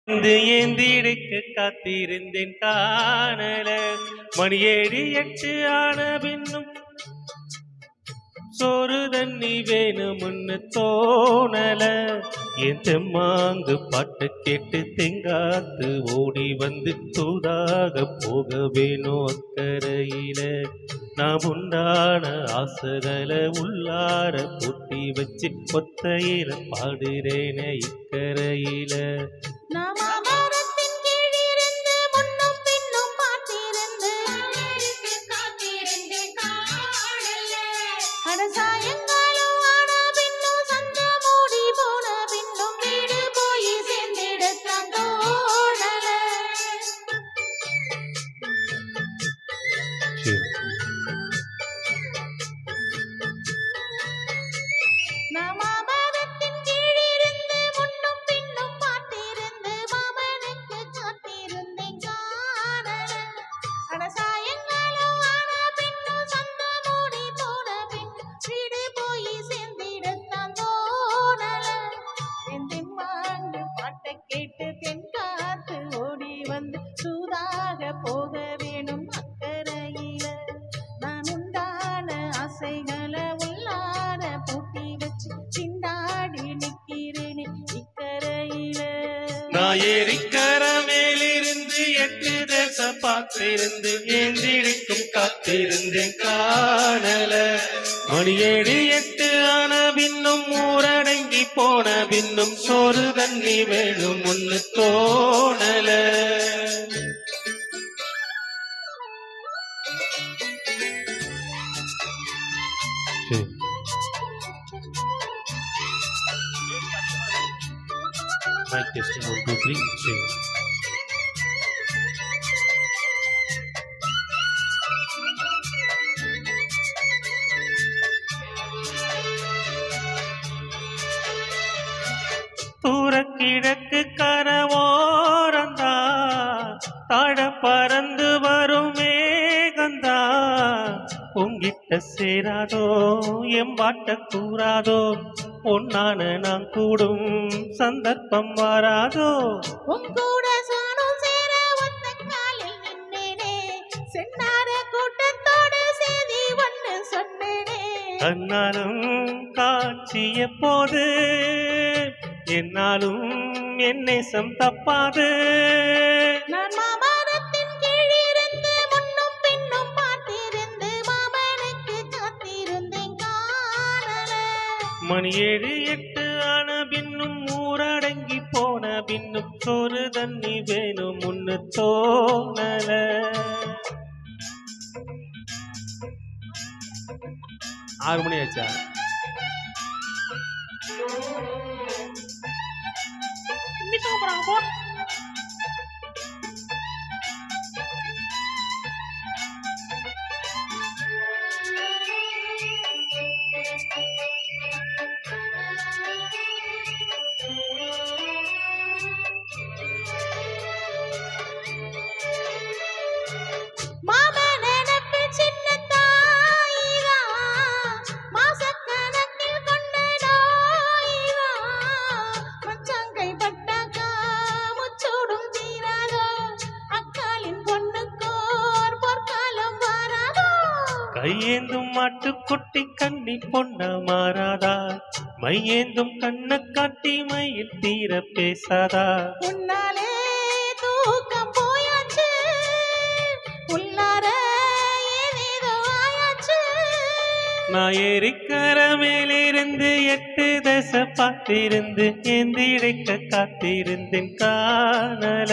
ஏந்திடுக்கு காத்திருந்தேன் காணல மணி 7 8 ஆன பின்னும் சோறு தண்ணி வேணும்னு தோணல என் தெம்மாங்கு பாட்டு கேட்டு தெங்காத்து ஓடி வந்து தூதாக போக வேணும் அக்கறையில நான் உண்டான ஆசைகளை உள்ளார பூட்டி வச்சு ஒத்தையில பாடுறேனே இக்கரையில போக வேணும் அக்கறையில நான் உண்டான ஆசைகளை உள்ளார பூட்டி வச்சு சிந்தாடி நிக்கிறேனே இக்கரையில நான் ஏரிக்கர மேலிருந்து 8 தேசம் பார்த்திருந்து ஏந்திருக்கும் காத்திருந்தேன் காணல மணி 7 8 ஆன பின்னும் ஊரடங்கி போன பின்னும் சோறு தண்ணி வேணும் ஒன்னு தோணல Mic testing 1 2 3 sing. தூர கிழக்கு கரவோரந்தா தாழ பறந்து வரும் மேகந்தா உங்கிட்ட சேராதோ எம்பாட்ட கூறாதோ பொன்னான நான் கூடும் சந்தர்ப்பம் வராதோ உங்கூட சாணும் சேர ஒத்த காலில் நின்னேனே சென்னார கூட்டத்தோடு செய்தி ஒன்று சொன்னேனே தன்னாலும் காட்சி எப்போது என்னாலும் என் நேசம் தப்பாது நான் மாமரத்தின் கீழிருந்து முன்னும் பின்னும் பார்த்திருந்து மாமனுக்கு காத்திருந்தேன் காணல மணி 7 8 ஆன பின்னும் ஊரடங்கி போன பின்னும் சோறு தண்ணி வேணும் முன்னு தோணல 6 மணி ஆச்சா கையேந்தும் மாட்டுக்குட்டி கண்ணி பொண்ண மாறாதா மையேந்தும் கண்ண காட்டி மயில் தீர பேசாதா உன்னாலே தூக்கம் போயாச்சு உள்ளார ஏதேதோ ஆயாச்சு நான் ஏரிக்கர மேலிருந்து 8 தேச பார்த்திருந்து ஏந்திழைக்க காத்திருந்தேன் காணல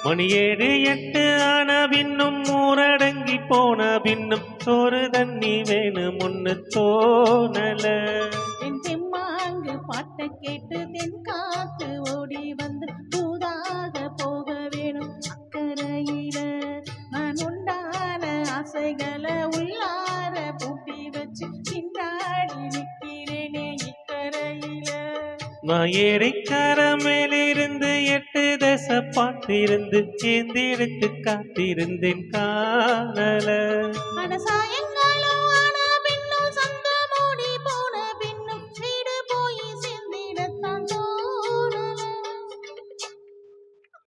மணி 7 8 ஆன பின்னும் ஊரடங்கி போன பின்னும் சோறு தண்ணி வேணும் ஒன்னு தோணல என் தெம்மாங்கு பாட்டை கேட்டு தென் காத்து ஓடி வந்து தூதாக போக வேணும் அக்கறையில நான் உண்டான ஆசைகளை உள்ளார பூட்டி வச்சு சிந்தாடி நிற்கிறேனே இக்கரையில நான் ஏரிக்கர மேலிருந்து 8 தேச பார்த்திருந்து ஏந்திருக்கு காத்திருந்தேன் காணல சாயங்க